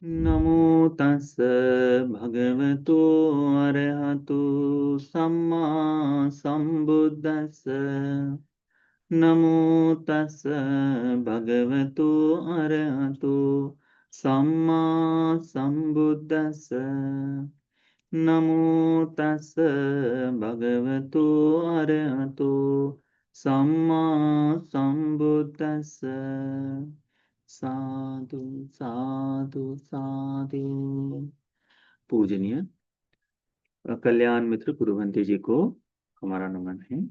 नमो तस् भगवतो अरहतो सम्मा सम्बुद्धस्स। नमो तस् भगवतो अरहतो सम्मा सम्बुद्धस्स। नमो तस् भगवतो अरहतो सम्मा सम्बुद्धस्स। साधु साधु साधु। पूजनीय कल्याण मित्र गुरुवंती जी को हमारा नमन है।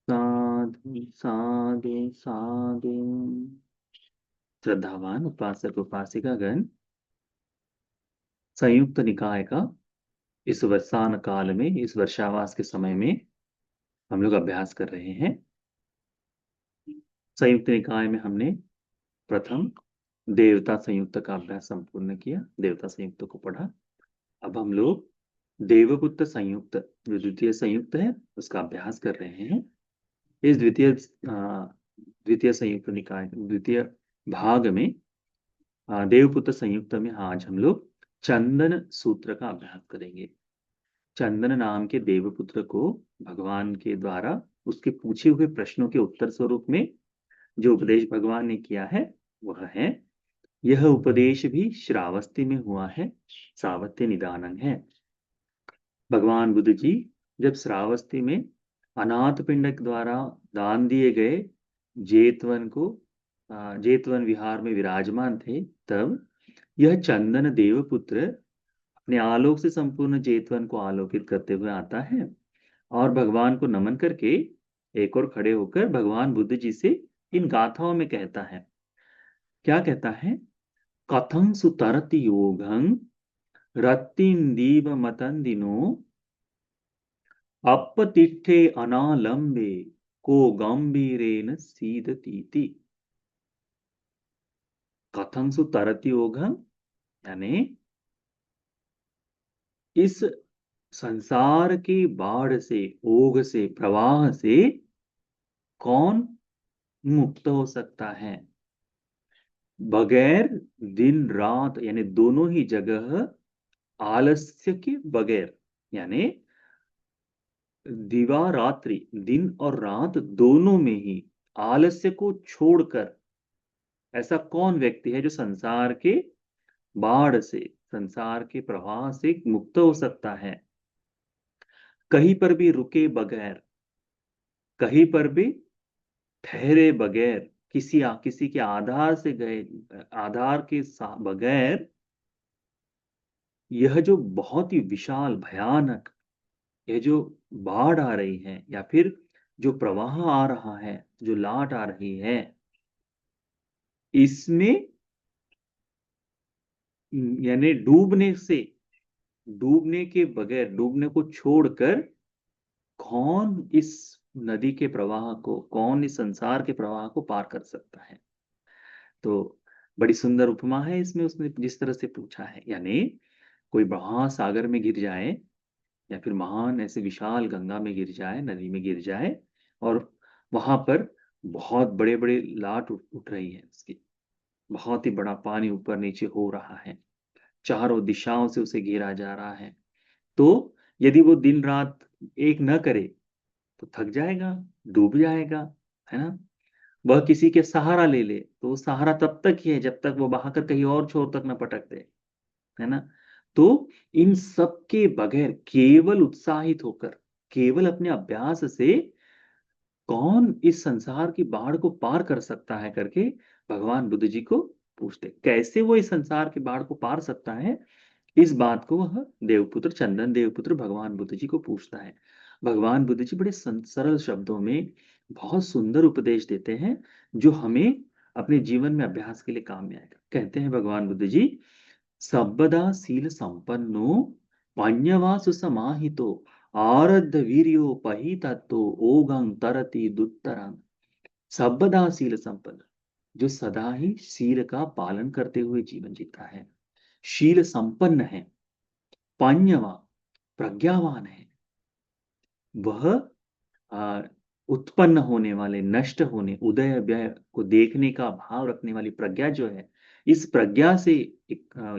साधु साधु साधु। श्रद्धावान उपासक उपासिकागण, संयुक्त निकाय का इस वर्षान काल में, इस वर्षावास के समय में हम लोग अभ्यास कर रहे हैं। संयुक्त निकाय में हमने प्रथम देवता संयुक्त का अभ्यास संपूर्ण किया, देवता संयुक्त को पढ़ा। अब हम लोग देवपुत्र संयुक्त, जो द्वितीय संयुक्त है, उसका अभ्यास कर रहे हैं। इस द्वितीय संयुक्त निकाय द्वितीय भाग में देवपुत्र संयुक्त में आज हम लोग चंदन सूत्र का अभ्यास करेंगे। चंदन नाम के देवपुत्र को भगवान के द्वारा उसके पूछे हुए प्रश्नों के उत्तर स्वरूप में जो उपदेश भगवान ने किया है वह है, यह उपदेश भी श्रावस्ती में हुआ है, सावत्य निदानंग है। भगवान बुद्ध जी जब श्रावस्ती में अनाथ पिंड द्वारा दान दिए गए जेतवन को जेतवन विहार में विराजमान थे, तब यह चंदन देवपुत्र अपने आलोक से संपूर्ण जेतवन को आलोकित करते हुए आता है और भगवान को नमन करके एक और खड़े होकर भगवान बुद्ध जी से इन गाथाओं में कहता है। क्या कहता है? कथं सुतरति योगं रत्तिंदीव मतंदिनो अपतिष्ठे अनालंबे को गंभीरेन सीदतीति। कथं सुतरति योगं यानी इस संसार की बाढ़ से, ओघ से, प्रवाह से कौन मुक्त हो सकता है? बगैर दिन रात यानी दोनों ही जगह आलस्य के बगैर, यानी दिवा रात्रि, दिन और रात दोनों में ही आलस्य को छोड़कर ऐसा कौन व्यक्ति है जो संसार के बाढ़ से, संसार के प्रवाह से मुक्त हो सकता है? कहीं पर भी रुके बगैर, कहीं पर भी ठहरे बगैर, किसी के आधार से गए, आधार के बगैर, यह जो बहुत ही विशाल भयानक, यह जो बाढ़ आ रही है या फिर जो प्रवाह आ रहा है, जो लाट आ रही है, इसमें यानी डूबने के बगैर, डूबने को छोड़कर कौन इस नदी के प्रवाह को, कौन इस संसार के प्रवाह को पार कर सकता है? तो बड़ी सुंदर उपमा है इसमें, उसने जिस तरह से पूछा है, यानी कोई महासागर में गिर जाए या फिर महान ऐसे विशाल गंगा में गिर जाए, नदी में गिर जाए, और वहां पर बहुत बड़े बड़े लाट उठ रही है उसकी, बहुत ही बड़ा पानी ऊपर नीचे हो रहा है, चारों दिशाओं से उसे घेरा जा रहा है। तो यदि वो दिन रात एक न करे तो थक जाएगा, डूब जाएगा, है ना? वह किसी के सहारा ले ले तो वो सहारा तब तक ही है जब तक वो बहाकर कहीं और छोर तक न पटक दे, है ना? तो इन सब के बगैर केवल उत्साहित होकर, केवल अपने अभ्यास से कौन इस संसार की बाढ़ को पार कर सकता है करके भगवान बुद्ध जी को पूछते। कैसे वो इस संसार की बाढ़ को पार सकता है, इस बात को वह देवपुत्र, चंदन देवपुत्र भगवान बुद्ध जी को पूछता है। भगवान बुद्ध जी बड़े सरल शब्दों में बहुत सुंदर उपदेश देते हैं जो हमें अपने जीवन में अभ्यास के लिए काम में आएगा। कहते हैं भगवान बुद्ध जी, सर्वदा शील संपन्नो पඤ्यवा सुसमाहितो आरද්ධ वीर्योपहितत्तो ओगं तरति दुत्तरं। सर्वदा शील संपन्न, जो सदा ही शील का पालन करते हुए जीवन जीता है, शील संपन्न है, पඤ्यवा प्रज्ञावान है, वह आ, उत्पन्न होने वाले, नष्ट होने, उदय व्यय को देखने का भाव रखने वाली प्रज्ञा जो है, इस प्रज्ञा से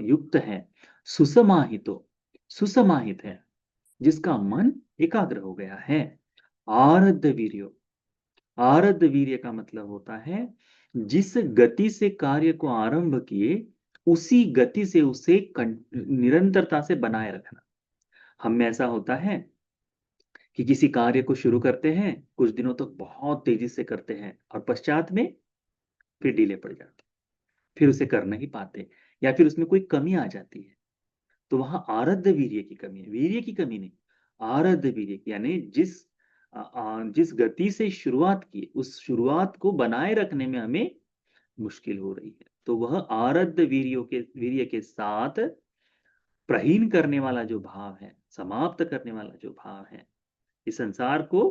युक्त है, सुसमाहितो, सुसमाहित है, जिसका मन एकाग्र हो गया है। आरब्ध वीर्यो, आरब्ध वीर्य का मतलब होता है जिस गति से कार्य को आरंभ किए उसी गति से उसे निरंतरता से बनाए रखना। हम में ऐसा होता है कि किसी कार्य को शुरू करते हैं, कुछ दिनों तक बहुत तेजी से करते हैं और पश्चात में फिर ढीले पड़ जाते, फिर उसे कर नहीं पाते, या फिर उसमें कोई कमी आ जाती है। तो वहां आरब्ध वीर्य की कमी है, वीर्य की कमी नहीं, आरब्ध वीर्य की, यानी जिस गति से शुरुआत की उस शुरुआत को बनाए रखने में हमें मुश्किल हो रही है। तो वह आरब्ध वीर्य के साथ प्रहीन करने वाला जो भाव है, समाप्त करने वाला जो भाव है, इस संसार को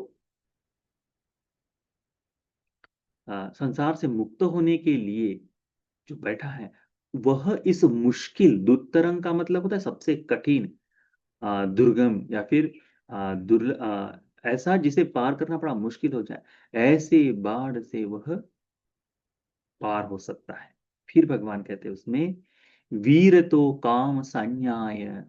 संसार से मुक्त होने के लिए जो बैठा है, वह इस मुश्किल, दुत्तरंग का मतलब होता है सबसे कठिन, दुर्गम, या फिर ऐसा जिसे पार करना बड़ा मुश्किल हो जाए, ऐसे बाढ़ से वह पार हो सकता है। फिर भगवान कहते हैं उसमें, वीर तो काम संज्ञाय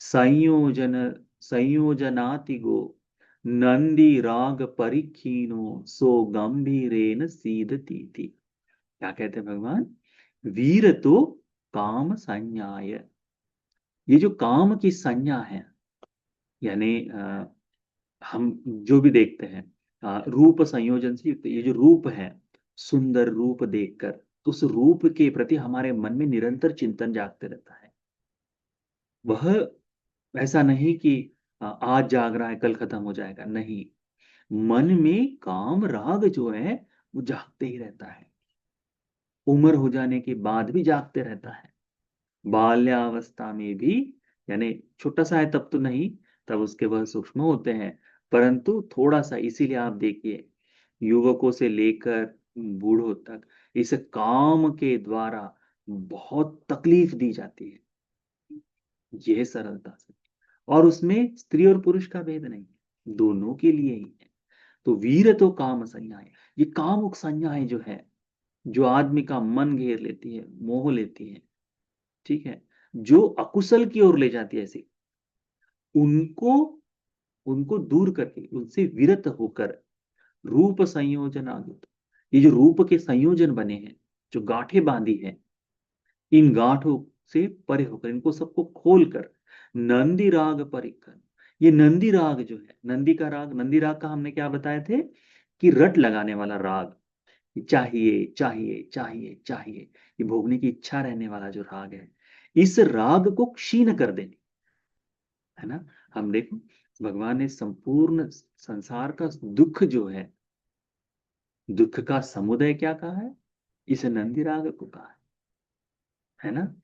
संयोजन संयोजनातिगो नंदी राग परिखीनो सो गंभीरेन सीदती थी। क्या कहते हैं भगवान? वीर तो काम संज्ञाय, ये जो काम की संज्ञा है, यानी हम जो भी देखते हैं रूप संयोजन से युक्त, ये जो रूप है, सुंदर रूप देखकर उस रूप के प्रति हमारे मन में निरंतर चिंतन जागते रहता है। वह ऐसा नहीं कि आज जाग रहा है कल खत्म हो जाएगा, नहीं, मन में काम राग जो है वो जागते ही रहता है, उम्र हो जाने के बाद भी जागते रहता है, बाल्यावस्था में भी, यानी छोटा सा है तब तो नहीं, तब उसके वह सूक्ष्म होते हैं, परंतु थोड़ा सा, इसीलिए आप देखिए युवकों से लेकर बूढ़ों तक इस काम के द्वारा बहुत तकलीफ दी जाती है, यह सरलता से, और उसमें स्त्री और पुरुष का भेद नहीं है, दोनों के लिए ही है। तो वीर तो काम संज्ञाएं, ये कामुक संज्ञाएं जो है, जो आदमी का मन घेर लेती है, मोह लेती है, ठीक है, जो अकुशल की ओर ले जाती है, ऐसी उनको उनको दूर करके, उनसे विरत होकर, रूप संयोजन आदि, ये जो रूप के संयोजन बने हैं, जो गांठें बांधी हैं, इन गांठों से परे होकर, इनको सबको खोलकर, नंदी राग परिकर, ये नंदी राग जो है, नंदी का राग, नंदी राग का हमने क्या बताए थे कि रट लगाने वाला राग, चाहिए चाहिए चाहिए चाहिए, ये भोगने की इच्छा रहने वाला जो राग है, इस राग को क्षीण कर देने, है ना। हम देखो भगवान ने संपूर्ण संसार का दुख जो है, दुख का समुदय क्या कहा है? इस नंदी राग को कहा है ना।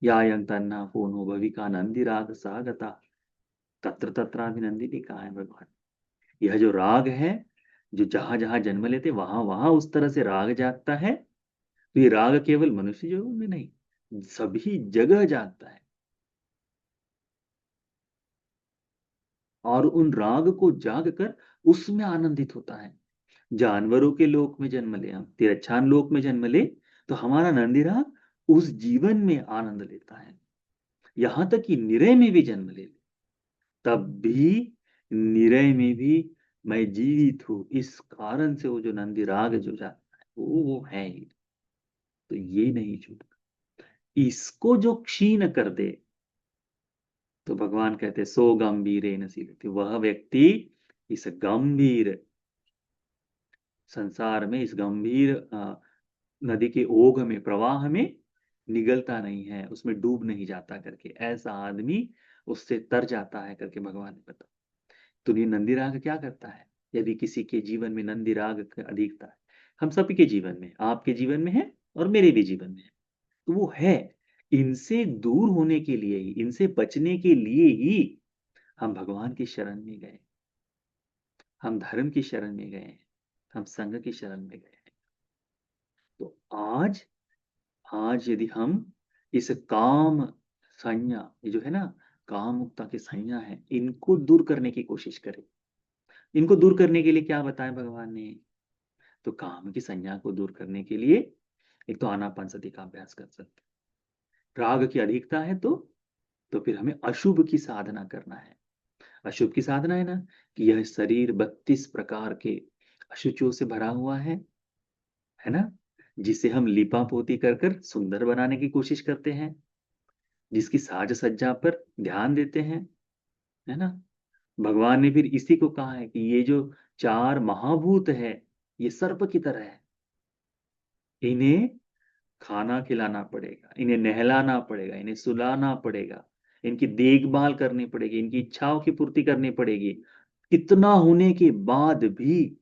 यायं तन्ना पूर्णो भविका नंदी राग सागता, तत्र तत्राभिनंदिनी कहा है भगवान। यह जो राग है, जो जहां जहां जन्म लेते वहां वहां उस तरह से राग जागता है। तो ये राग केवल मनुष्य जीवन में नहीं, सभी जगह जागता है, और उन राग को जाग कर उसमें आनंदित होता है। जानवरों के लोक में जन्म ले, हम तिरछान लोक में जन्म ले, तो हमारा नंदी राग उस जीवन में आनंद लेता है। यहां तक कि निरय में भी जन्म ले, तब भी निरय में भी मैं जीवित हूं, इस कारण से वो जो नंदी राग जो जाता है वो है ही। तो ये नहीं छूटता, इसको जो क्षीण कर दे, तो भगवान कहते सो गंभीर नसीलती, वह व्यक्ति इस गंभीर संसार में, इस गंभीर नदी के ओघ में, प्रवाह में निगलता नहीं है, उसमें डूब नहीं जाता करके, ऐसा आदमी उससे तर जाता है करके भगवान ने बताया। तो ये नंदी राग क्या करता है? यदि किसी के जीवन में नंदी राग की अधिकता है, हम सभी के जीवन में, आपके जीवन में है और मेरे भी जीवन में है, तो वो है, इनसे दूर होने के लिए ही, इनसे बचने के लिए ही हम भगवान की शरण में गए, हम धर्म की शरण में गए हैं, हम संघ की शरण में गए हैं। तो आज आज यदि हम इस काम संज्ञा, ये जो है ना, काम मुक्ता की संज्ञा है, इनको दूर करने की कोशिश करें। इनको दूर करने के लिए क्या बताया भगवान ने? तो काम की संज्ञा को दूर करने के लिए एक तो आनापानसति का अभ्यास कर सकते हैं। राग की अधिकता है तो फिर हमें अशुभ की साधना करना है। अशुभ की साधना है ना कि यह शरीर 32 प्रकार के अशुचियों से भरा हुआ है ना, जिसे हम लिपा पोती कर कर सुंदर बनाने की कोशिश करते हैं, जिसकी साज सज्जा पर ध्यान देते हैं, है ना। भगवान ने फिर इसी को कहा है कि ये जो चार महाभूत है, ये सर्प की तरह है, इन्हें खाना खिलाना पड़ेगा, इन्हें नहलाना पड़ेगा, इन्हें सुलाना पड़ेगा, इनकी देखभाल करनी पड़ेगी, इनकी इच्छाओं की पूर्ति करनी पड़ेगी। इतना होने के बाद भी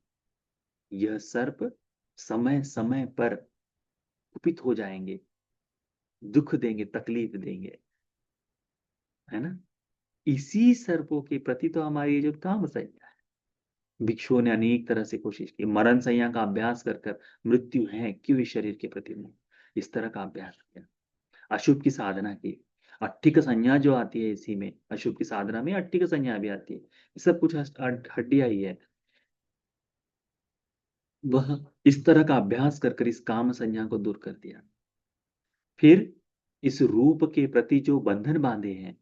यह सर्प समय समय पर कुपित हो जाएंगे, दुख देंगे, तकलीफ देंगे, है ना। इसी सर्पों के प्रति तो हमारी ये जो काम संज्ञा है, भिक्षुओं ने अनेक तरह से कोशिश की, मरण संज्ञा का अभ्यास कर कर मृत्यु है क्यों इस शरीर के प्रति नहीं, इस तरह का अभ्यास किया, अशुभ की साधना की। अट्ठिक संज्ञा जो आती है इसी में, अशुभ की साधना में अट्ठिक संज्ञा भी आती है, ये सब कुछ हड्डियां ही है। वह इस तरह का अभ्यास कर कर इस काम संज्ञा को दूर कर दिया। फिर इस रूप के प्रति जो बंधन बांधे हैं,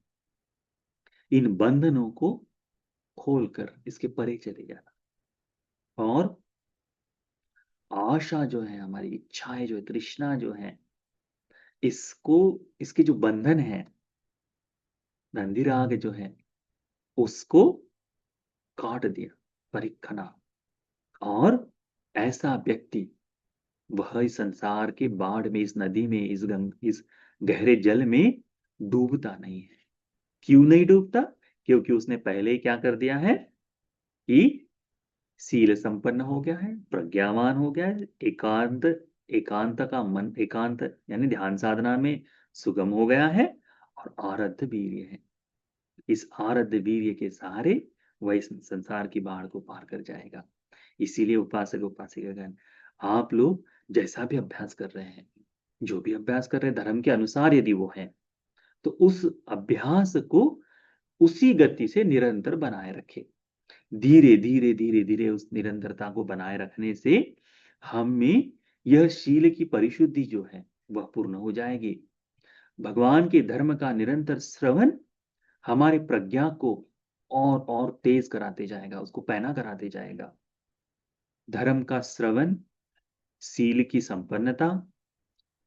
इन बंधनों को खोलकर इसके परे चले जाना, और आशा जो है, हमारी इच्छाएं जो है, तृष्णा जो है, इसको, इसके जो बंधन है, नंदिराग जो है, उसको काट दिया, परिखना। और ऐसा व्यक्ति, वह इस संसार के बाढ़ में, इस नदी में, इस गहरे जल में डूबता नहीं है। क्यों नहीं डूबता? क्योंकि उसने पहले ही क्या कर दिया है कि शील संपन्न हो गया है, प्रज्ञावान हो गया है, एकांत, एकांत का मन, एकांत यानी ध्यान साधना में सुगम हो गया है, और आरब्ध वीर्य है। इस आरब्ध वीर्य के सहारे वह इस संसार की बाढ़ को पार कर जाएगा। इसीलिए उपासक उपासिकागण, आप लोग जैसा भी अभ्यास कर रहे हैं, जो भी अभ्यास कर रहे हैं धर्म के अनुसार यदि वो है, तो उस अभ्यास को उसी गति से निरंतर बनाए रखे। धीरे धीरे धीरे धीरे उस निरंतरता को बनाए रखने से हम में यह शील की परिशुद्धि जो है वह पूर्ण हो जाएगी। भगवान के धर्म का निरंतर श्रवण हमारी प्रज्ञा को और तेज कराते जाएगा, उसको पैना कराते जाएगा। धर्म का श्रवण, शील की संपन्नता,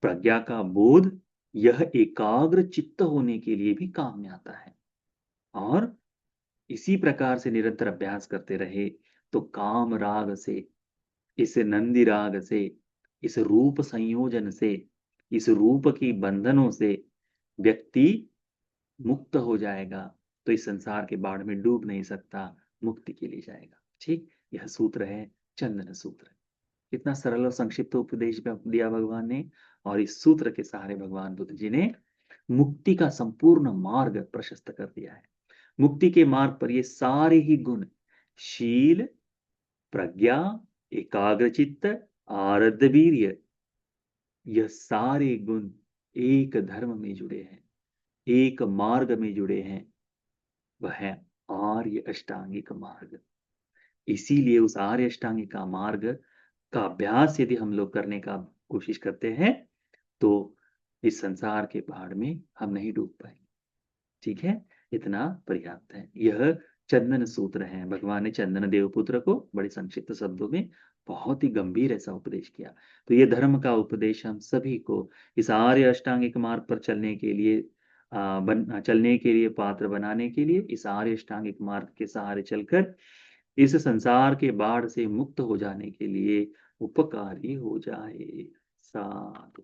प्रज्ञा का बोध, यह एकाग्र चित्त होने के लिए भी काम में आता है। और इसी प्रकार से निरंतर अभ्यास करते रहे तो काम राग से, इस नंदी राग से, इस रूप संयोजन से, इस रूप की बंधनों से व्यक्ति मुक्त हो जाएगा, तो इस संसार के बाढ़ में डूब नहीं सकता, मुक्ति के लिए जाएगा। ठीक, यह सूत्र है चंदन सूत्र। कितना सरल और संक्षिप्त उपदेश दिया भगवान ने, और इस सूत्र के सहारे भगवान बुद्ध जी ने मुक्ति का संपूर्ण मार्ग प्रशस्त कर दिया है। मुक्ति के मार्ग पर ये सारे ही गुण, शील, प्रज्ञा, एकाग्रचित्त, आरब्ध वीर्य, यह सारे गुण एक धर्म में जुड़े हैं, एक मार्ग में जुड़े हैं, वह है आर्य अष्टांगिक मार्ग। इसीलिए उस आर्य अष्टांगिक का मार्ग का अभ्यास यदि हम लोग करने का कोशिश करते हैं तो इस संसार के पहाड़ में हम नहीं डूब पाएंगे। ठीक है, इतना पर्याप्त है। यह चंदन सूत्र है। भगवान ने चंदन देवपुत्र को बड़े संक्षिप्त शब्दों में बहुत ही गंभीर ऐसा उपदेश किया। तो ये धर्म का उपदेश हम सभी को इस आर्य अष्टांगिक मार्ग पर चलने के लिए चलने के लिए पात्र बनाने के लिए, इस आर्य अष्टांगिक मार्ग के सहारे चलकर इस संसार के बाढ़ से मुक्त हो जाने के लिए उपकारी हो जाए। साधु।